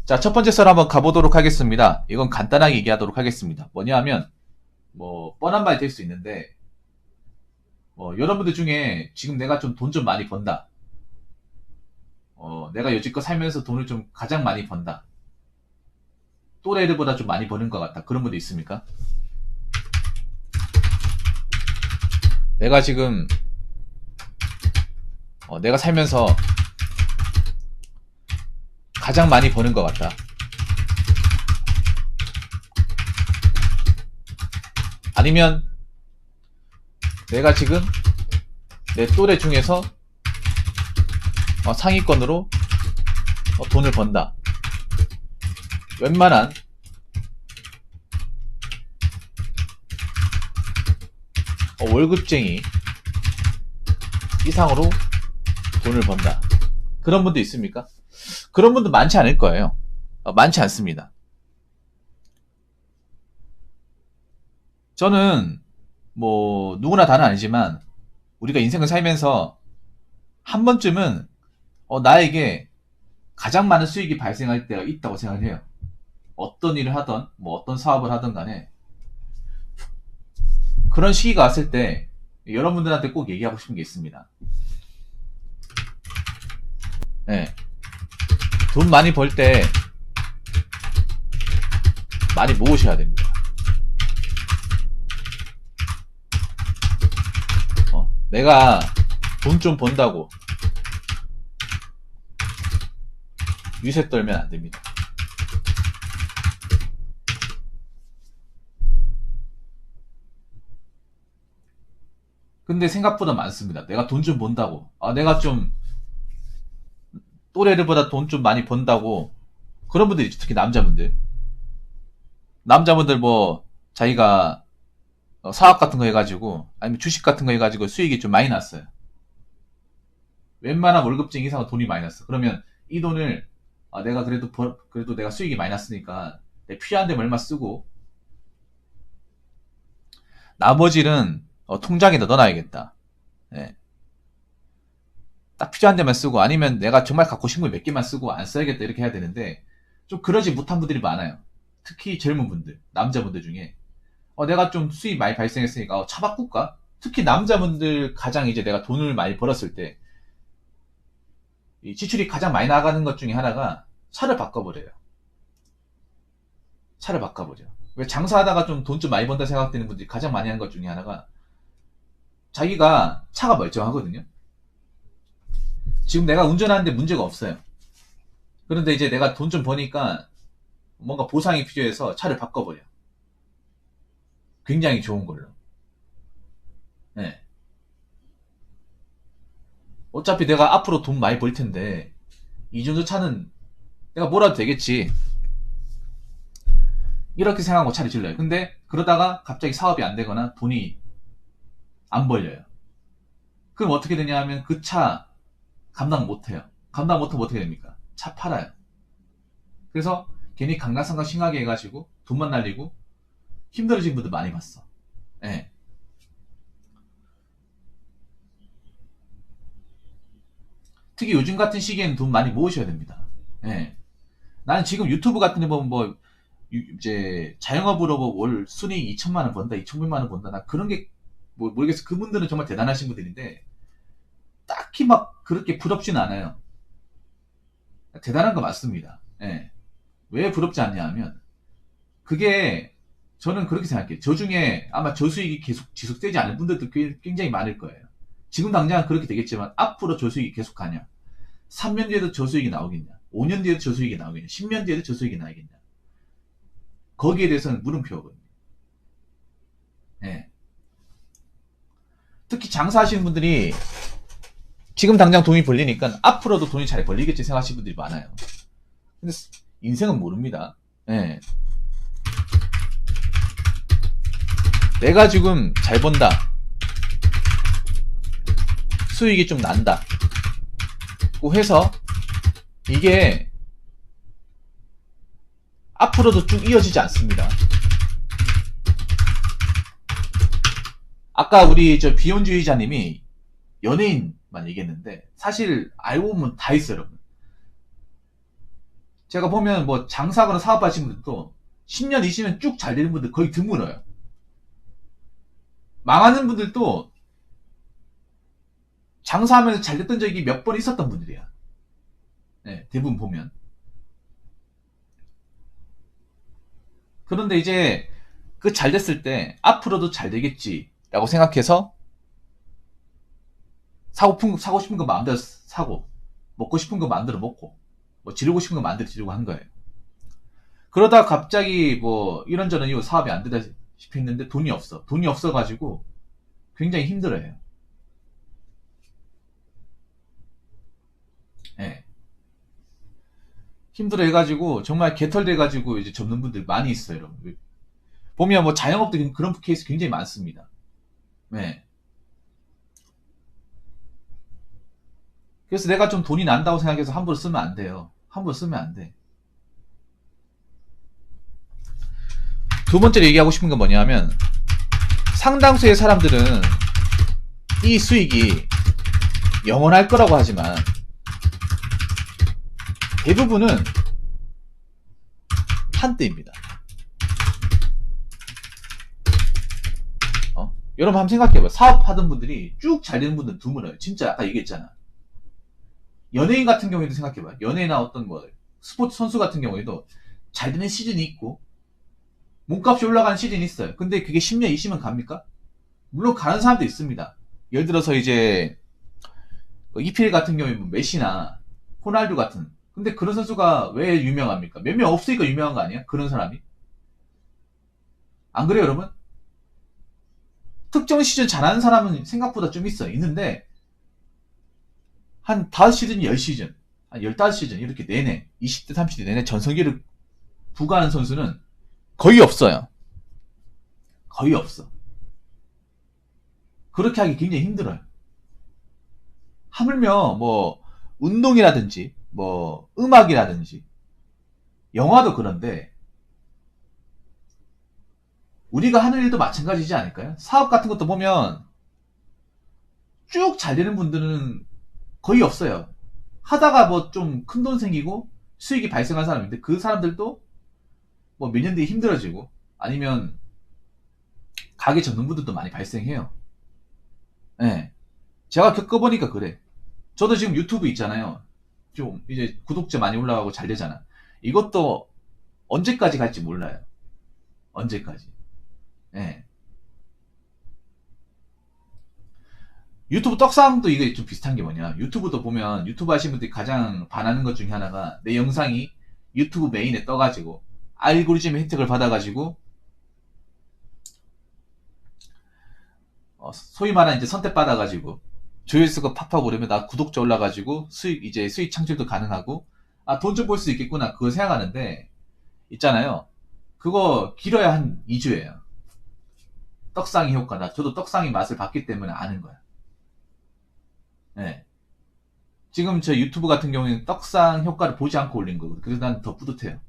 자, 첫 번째 썰 한번 가보도록 하겠습니다. 이건 간단하게 얘기하도록 하겠습니다. 뭐냐 하면, 뻔한 말이 될 수 있는데, 여러분들 중에 지금 내가 좀 돈 좀 많이 번다. 내가 여지껏 살면서 돈을 좀 가장 많이 번다. 또래들보다 좀 많이 버는 것 같다. 그런 분들 있습니까? 내가 지금, 내가 살면서 가장 많이 버는 것 같다. 아니면 내가 지금 내 또래 중에서 상위권으로 돈을 번다. 웬만한 월급쟁이 이상으로 돈을 번다. 그런 분도 있습니까? 그런 분도 많지 않을 거예요. 많지 않습니다. 저는 누구나 다는 아니지만 우리가 인생을 살면서 한 번쯤은 나에게 가장 많은 수익이 발생할 때가 있다고 생각을 해요. 어떤 일을 하던 어떤 사업을 하던 간에 그런 시기가 왔을 때 여러분들한테 꼭 얘기하고 싶은 게 있습니다. 네. 돈 많이 벌 때 많이 모으셔야 됩니다. 내가 돈 좀 번다고 위세 떨면 안 됩니다. 근데 생각보다 많습니다. 내가 돈 좀 번다고, 내가 좀 또래들보다 돈 좀 많이 번다고. 그런 분들이 있죠. 특히 남자분들 자기가 사업 같은 거 해가지고 아니면 주식 같은 거 해가지고 수익이 좀 많이 났어요. 웬만한 월급쟁이 이상은 돈이 많이 났어. 그러면 이 돈을 내가 그래도 내가 수익이 많이 났으니까 내 필요한 데만 얼마 쓰고 나머지는 통장에 넣어놔야겠다. 네. 딱 필요한 데만 쓰고, 아니면 내가 정말 갖고 싶은 거 몇 개만 쓰고 안 써야겠다, 이렇게 해야 되는데 좀 그러지 못한 분들이 많아요. 특히 젊은 분들, 남자분들 중에 내가 좀 수입 많이 발생했으니까 차 바꿀까? 특히 남자분들 가장 이제 내가 돈을 많이 벌었을 때 이 지출이 가장 많이 나가는 것 중에 하나가 차를 바꿔버려요. 차를 바꿔버려. 왜 장사하다가 좀 돈 좀 많이 번다 생각되는 분들이 가장 많이 하는 것 중에 하나가 자기가 차가 멀쩡하거든요. 지금 내가 운전하는데 문제가 없어요. 그런데 이제 내가 돈 좀 버니까 뭔가 보상이 필요해서 차를 바꿔버려. 굉장히 좋은 걸로. 네. 어차피 내가 앞으로 돈 많이 벌 텐데 이 정도 차는 내가 뭐라도 되겠지, 이렇게 생각하고 차를 질러요. 근데 그러다가 갑자기 사업이 안 되거나 돈이 안 벌려요. 그럼 어떻게 되냐 하면 그 차 감당 못해요. 감당 못하면 어떻게 됩니까? 차 팔아요. 그래서 괜히 강강상강 심하게 해가지고 돈만 날리고 힘들어진 분들 많이 봤어. 예. 특히 요즘 같은 시기에는 돈 많이 모으셔야 됩니다. 예. 나는 지금 유튜브 같은 데 보면 이제 자영업으로 월 순이익 2천만 원 번다, 2천만 원 번다. 나 그런 게 모르겠어. 그분들은 정말 대단하신 분들인데 딱히 막 그렇게 부럽지는 않아요. 대단한 거 맞습니다. 예. 왜 부럽지 않냐 하면 그게, 저는 그렇게 생각해요. 저 중에 아마 저수익이 계속 지속되지 않을 분들도 굉장히 많을 거예요. 지금 당장 그렇게 되겠지만 앞으로 저수익이 계속 가냐? 3년 뒤에도 저수익이 나오겠냐? 5년 뒤에도 저수익이 나오겠냐? 10년 뒤에도 저수익이 나오겠냐? 거기에 대해서는 물음표거든요. 예. 특히 장사하시는 분들이 지금 당장 돈이 벌리니까 앞으로도 돈이 잘 벌리겠지 생각하시는 분들이 많아요. 근데 인생은 모릅니다. 예. 내가 지금 잘 번다, 수익이 좀 난다 고 해서 이게 앞으로도 쭉 이어지지 않습니다. 아까 우리 저 비혼주의자님이 연예인만 얘기했는데 사실 알고 보면 다 있어요, 여러분. 제가 보면 뭐 장사하거나 사업하시는 분들도 10년, 20년 쭉 잘 되는 분들 거의 드물어요. 망하는 분들도 장사하면서 잘 됐던 적이 몇 번 있었던 분들이야. 네, 대부분 보면. 그런데 이제 그 잘 됐을 때 앞으로도 잘 되겠지라고 생각해서 사고 싶은 거 마음대로 사고, 먹고 싶은 거 마음대로 먹고, 뭐 지르고 싶은 거 마음대로 지르고 한 거예요. 그러다 갑자기 뭐 이런저런 이유 사업이 안 되다시피 했는데 돈이 없어. 돈이 없어가지고 굉장히 힘들어요. 예. 힘들어 해가지고 정말 개털돼가지고 이제 접는 분들 많이 있어요, 여러분. 보면 뭐 자영업도 그런 케이스 굉장히 많습니다. 네. 그래서 내가 좀 돈이 난다고 생각해서 함부로 쓰면 안 돼요. 함부로 쓰면 안 돼. 두 번째로 얘기하고 싶은 건 뭐냐면 상당수의 사람들은 이 수익이 영원할 거라고 하지만 대부분은 한때입니다. 여러분 한번 생각해봐요. 사업하던 분들이 쭉 잘 되는 분들은 드물어요. 진짜 아까 얘기했잖아. 연예인 같은 경우에도 생각해봐요. 연예인이나 어떤 뭐 스포츠 선수 같은 경우에도 잘 되는 시즌이 있고 몸값이 올라가는 시즌이 있어요. 근데 그게 10년, 20년 갑니까? 물론 가는 사람도 있습니다. 예를 들어서 이제 EPL 같은 경우에 뭐 메시나 호날두 같은, 근데 그런 선수가 왜 유명합니까? 몇 명 없으니까 유명한 거 아니야? 그런 사람이? 안 그래요, 여러분? 특정 시즌 잘하는 사람은 생각보다 좀 있어요. 있는데 한 5시즌, 10시즌, 한 15시즌 이렇게 내내 20대, 30대 내내 전성기를 부과하는 선수는 거의 없어요. 거의 없어. 그렇게 하기 굉장히 힘들어요. 하물며 뭐 운동이라든지 뭐 음악이라든지 영화도 그런데 우리가 하는 일도 마찬가지지 않을까요? 사업 같은 것도 보면 쭉 잘 되는 분들은 거의 없어요. 하다가 뭐 좀 큰 돈 생기고 수익이 발생한 사람인데 그 사람들도 뭐 몇 년 뒤에 힘들어지고 아니면 가게 접는 분들도 많이 발생해요. 예. 네. 제가 겪어보니까 그래. 저도 지금 유튜브 있잖아요. 좀 이제 구독자 많이 올라가고 잘 되잖아. 이것도 언제까지 갈지 몰라요. 언제까지. 예. 네. 유튜브 떡상도 이게 좀 비슷한 게 뭐냐. 유튜브도 보면 유튜브 하시는 분들이 가장 반하는 것 중에 하나가 내 영상이 유튜브 메인에 떠가지고 알고리즘의 혜택을 받아가지고 소위 말하는 이제 선택받아가지고 조회수가 팍팍 오르면 나 구독자 올라가지고 수익 창출도 가능하고 돈 좀 벌 수 있겠구나 그거 생각하는데 있잖아요. 그거 길어야 한 2주예요. 떡상이 효과다. 저도 떡상이 맛을 봤기 때문에 아는 거야. 네. 지금 저 유튜브 같은 경우에는 떡상 효과를 보지 않고 올린 거거든. 그래서 난 더 뿌듯해요.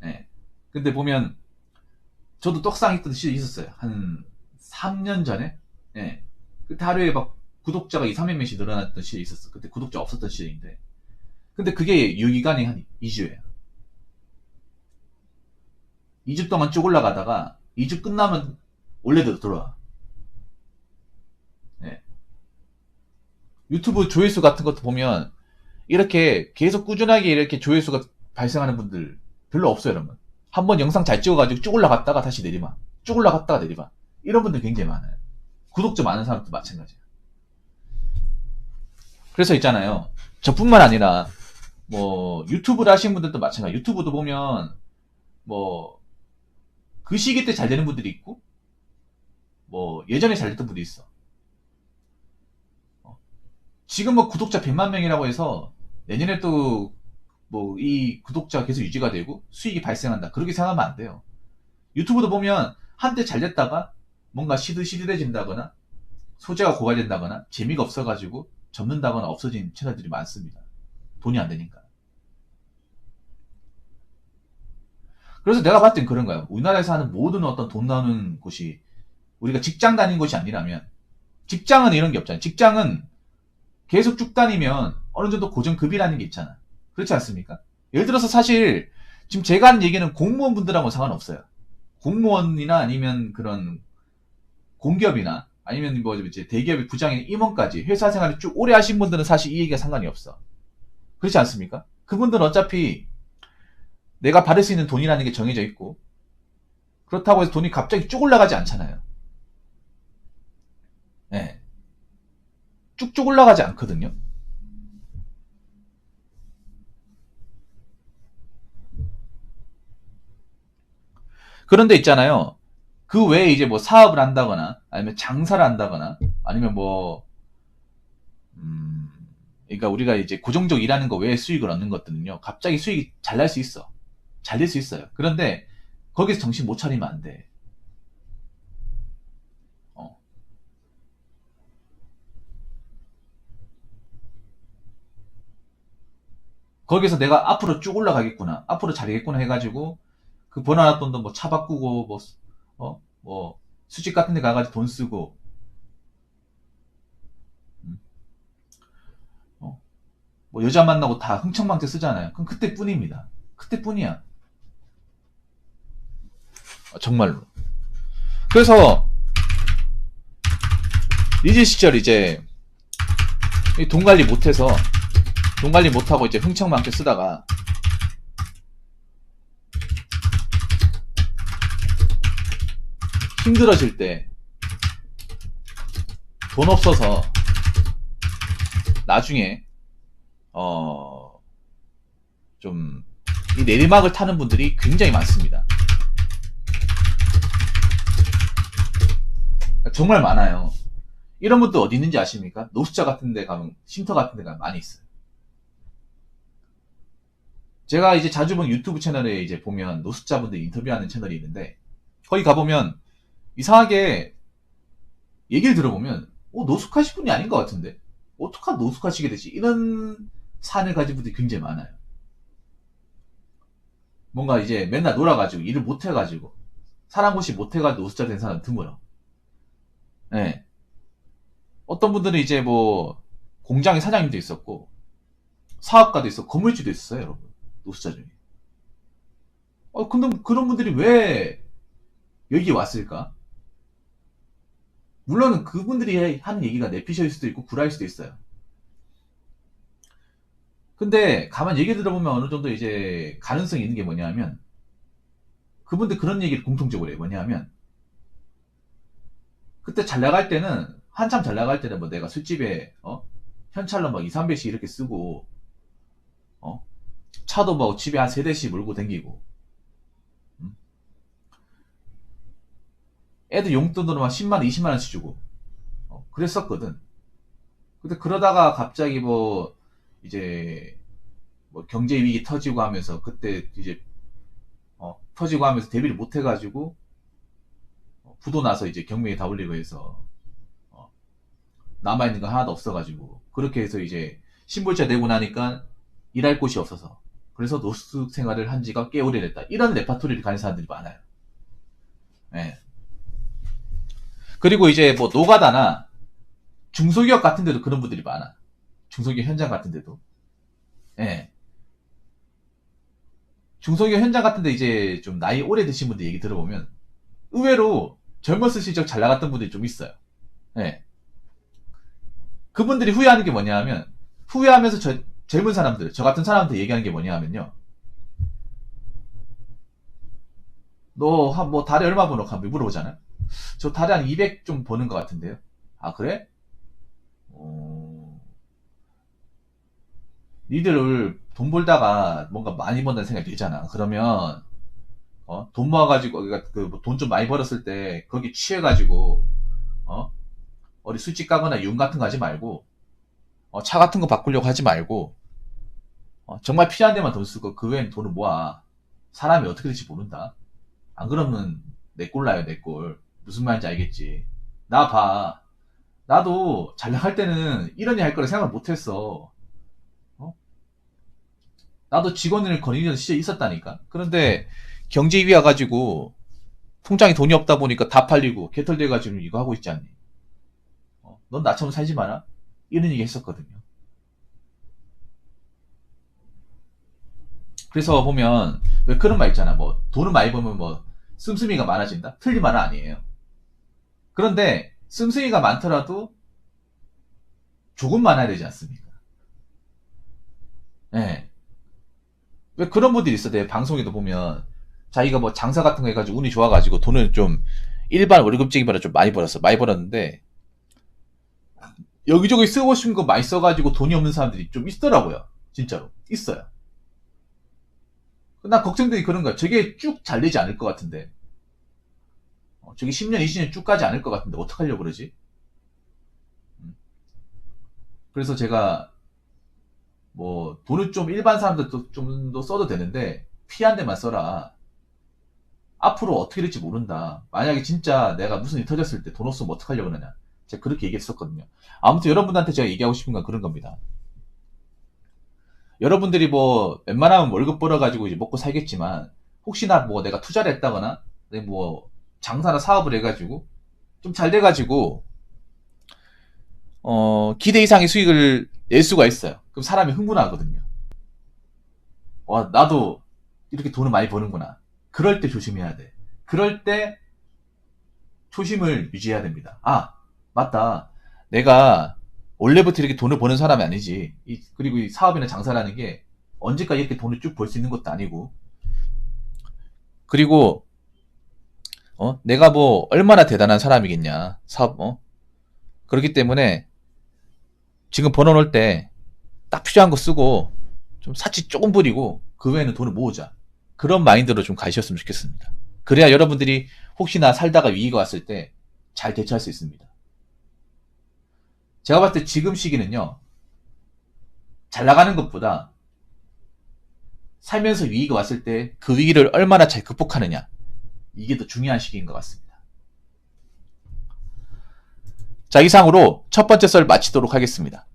네. 근데 보면 저도 떡상 있던 시절이 있었어요. 한 3년 전에. 네. 그때 하루에 막 구독자가 2, 300명씩 늘어났던 시절이 있었어. 그때 구독자 없었던 시절인데. 근데 그게 유기간이 한 2주예요. 2주 동안 쭉 올라가다가 2주 끝나면 원래대로 돌아와. 네. 유튜브 조회수 같은 것도 보면 이렇게 계속 꾸준하게 이렇게 조회수가 발생하는 분들 별로 없어요, 여러분. 한번 영상 잘 찍어가지고 쭉 올라갔다가 다시 내리막. 쭉 올라갔다가 내리막. 이런 분들 굉장히 많아요. 구독자 많은 사람도 마찬가지예요. 그래서 있잖아요. 저뿐만 아니라 뭐 유튜브를 하시는 분들도 마찬가지. 유튜브도 보면 뭐 그 시기 때 잘 되는 분들이 있고 뭐 예전에 잘 됐던 분들이 있어. 지금 뭐 구독자 100만 명이라고 해서 내년에 또 뭐 이 구독자가 계속 유지가 되고 수익이 발생한다. 그렇게 생각하면 안 돼요. 유튜브도 보면 한때 잘 됐다가 뭔가 시들시들해진다거나 소재가 고갈된다거나 재미가 없어가지고 접는다거나 없어진 채널들이 많습니다. 돈이 안 되니까. 그래서 내가 봤을 땐 그런 거야. 우리나라에서 하는 모든 어떤 돈 나오는 곳이 우리가 직장 다니는 곳이 아니라면, 직장은 이런 게 없잖아요. 직장은 계속 쭉 다니면 어느 정도 고정급이라는 게 있잖아. 그렇지 않습니까? 예를 들어서 사실 지금 제가 하는 얘기는 공무원분들하고는 상관없어요. 공무원이나 아니면 그런 공기업이나 아니면 뭐 이제 대기업의 부장인 임원까지 회사 생활을 쭉 오래 하신 분들은 사실 이 얘기가 상관이 없어. 그렇지 않습니까? 그분들은 어차피 내가 받을 수 있는 돈이라는 게 정해져 있고, 그렇다고 해서 돈이 갑자기 쭉 올라가지 않잖아요. 네. 쭉쭉 올라가지 않거든요. 그런데 있잖아요. 그 외에 이제 뭐 사업을 한다거나, 아니면 장사를 한다거나, 아니면 뭐, 음, 그러니까 우리가 이제 고정적 일하는 거 외에 수익을 얻는 것들은요, 갑자기 수익이 잘 날 수 있어. 잘 될 수 있어요. 그런데 거기서 정신 못 차리면 안 돼. 어. 거기서 내가 앞으로 쭉 올라가겠구나, 앞으로 잘하겠구나 해가지고 그 버나나 돈도 뭐 차 바꾸고 뭐 수집 같은 데 가가지고 돈 쓰고, 음, 어, 뭐 여자 만나고 다 흥청망청 쓰잖아요. 그럼 그때뿐입니다. 그때뿐이야. 정말로. 그래서 리즈 시절 이제 돈 관리 못해서, 돈 관리 못하고 이제 흥청망청 쓰다가 힘들어질 때 돈 없어서 나중에 좀 이 내리막을 타는 분들이 굉장히 많습니다. 정말 많아요. 이런 분들 어디 있는지 아십니까? 노숙자 같은 데 가면, 쉼터 같은 데 가면 많이 있어요. 제가 이제 자주 보는 유튜브 채널에 이제 보면 노숙자분들 인터뷰하는 채널이 있는데, 거기 가보면 이상하게 얘기를 들어보면 노숙하실 분이 아닌 것 같은데 어떡하 노숙하시게 되지, 이런 사안을 가진 분들이 굉장히 많아요. 뭔가 이제 맨날 놀아가지고 일을 못해가지고 사람 곳이 못해가지고 노숙자 된 사람 드물어. 네. 어떤 분들은 이제 뭐 공장의 사장님도 있었고 사업가도 있었고 건물주도 있었어요, 여러분. 노숙자 중에. 근데 그런 분들이 왜 여기 왔을까? 물론 그분들이 하는 얘기가 내피셜일 수도 있고 구라일 수도 있어요. 근데 가만 얘기 들어보면 어느 정도 이제 가능성이 있는 게 뭐냐면, 그분들 그런 얘기를 공통적으로 해요. 뭐냐면 그때 잘 나갈 때는, 한참 잘 나갈 때는 뭐 내가 술집에 현찰로 막 2, 300씩 이렇게 쓰고, 어? 차도 뭐 집에 한 3대씩 몰고 댕기고, 음? 애들 용돈으로 막 10만 원, 20만 원씩 주고 그랬었거든. 근데 그러다가 갑자기 뭐 이제 뭐 경제 위기 터지고 하면서, 그때 이제 터지고 하면서 대비를 못 해가지고 부도 나서 이제 경매에 다 올리고 해서 어, 남아있는 거 하나도 없어가지고, 그렇게 해서 이제 신불자 내고 나니까 일할 곳이 없어서, 그래서 노숙 생활을 한 지가 꽤 오래됐다, 이런 레파토리를 가는 사람들이 많아요. 예. 그리고 이제 뭐 노가다나 중소기업 같은 데도 그런 분들이 많아. 중소기업 현장 같은 데도. 예. 중소기업 현장 같은 데 이제 좀 나이 오래 드신 분들 얘기 들어보면 의외로 젊었을 시절 잘 나갔던 분들이 좀 있어요. 예. 그분들이 후회하는 게 뭐냐 하면, 후회하면서 젊은 사람들, 저 같은 사람한테 얘기하는 게 뭐냐 하면요. 너 뭐 달에 얼마 버노? 하면 물어보잖아요. 저 달에 한 200 좀 버는 것 같은데요. 아, 그래? 어, 니들 돈 벌다가 뭔가 많이 번다는 생각이 들잖아. 그러면 돈 모아가지고, 그러니까 그돈 좀 많이 벌었을 때 거기 취해가지고 어? 어디 술집 가거나 윤 같은 거 하지 말고, 차 같은 거 바꾸려고 하지 말고, 정말 필요한 데만 돈 쓰고 그 외엔 돈을 모아. 사람이 어떻게 될지 모른다. 안 그러면 내 꼴 나요, 내 꼴. 무슨 말인지 알겠지. 나 봐. 나도 잘 나갈 때는 이런 일 할 거라 생각을 못 했어. 어? 나도 직원을 거니던 시절이 있었다니까. 그런데 경제 위기 와가지고 통장에 돈이 없다 보니까 다 팔리고 개털돼가지고 이거 하고 있지 않니? 넌 나처럼 살지 마라. 이런 얘기 했었거든요. 그래서 보면 왜 그런 말 있잖아. 뭐 돈을 많이 벌면 뭐 씀씀이가 많아진다. 틀린 말은 아니에요. 그런데 씀씀이가 많더라도 조금 많아야 되지 않습니까? 예. 왜 그런 분들이 있어. 내 방송에도 보면 자기가 뭐 장사 같은 거 해가지고 운이 좋아가지고 돈을 좀 일반 월급쟁이보다 좀 많이 벌었어. 많이 벌었는데 여기저기 쓰고 싶은 거 많이 써가지고 돈이 없는 사람들이 좀 있더라고요. 진짜로 있어요. 나 걱정되니 그런 거야. 저게 쭉 잘 되지 않을 것 같은데. 저게 10년, 20년 쭉 가지 않을 것 같은데 어떡하려고 그러지? 음. 그래서 제가 뭐 돈을 좀 일반 사람들도 좀 더 써도 되는데 피한 데만 써라. 앞으로 어떻게 될지 모른다. 만약에 진짜 내가 무슨 일 터졌을 때 돈 없으면 어떡하려고 그러냐. 제가 그렇게 얘기했었거든요. 아무튼 여러분들한테 제가 얘기하고 싶은 건 그런 겁니다. 여러분들이 뭐 웬만하면 월급 벌어가지고 이제 먹고 살겠지만 혹시나 뭐 내가 투자를 했다거나 뭐 장사나 사업을 해가지고 좀 잘 돼가지고 기대 이상의 수익을 낼 수가 있어요. 그럼 사람이 흥분하거든요. 와, 나도 이렇게 돈을 많이 버는구나. 그럴 때 조심해야 돼. 그럴 때 초심을 유지해야 됩니다. 아, 맞다. 내가 원래부터 이렇게 돈을 버는 사람이 아니지. 그리고 이 사업이나 장사라는 게 언제까지 이렇게 돈을 쭉 벌 수 있는 것도 아니고. 그리고 내가 뭐 얼마나 대단한 사람이겠냐. 그렇기 때문에 지금 벌어놓을 때 딱 필요한 거 쓰고 좀 사치 조금 부리고 그 외에는 돈을 모으자. 그런 마인드로 좀 가셨으면 좋겠습니다. 그래야 여러분들이 혹시나 살다가 위기가 왔을 때 잘 대처할 수 있습니다. 제가 봤을 때 지금 시기는요. 잘 나가는 것보다 살면서 위기가 왔을 때 그 위기를 얼마나 잘 극복하느냐. 이게 더 중요한 시기인 것 같습니다. 자, 이상으로 첫 번째 썰 마치도록 하겠습니다.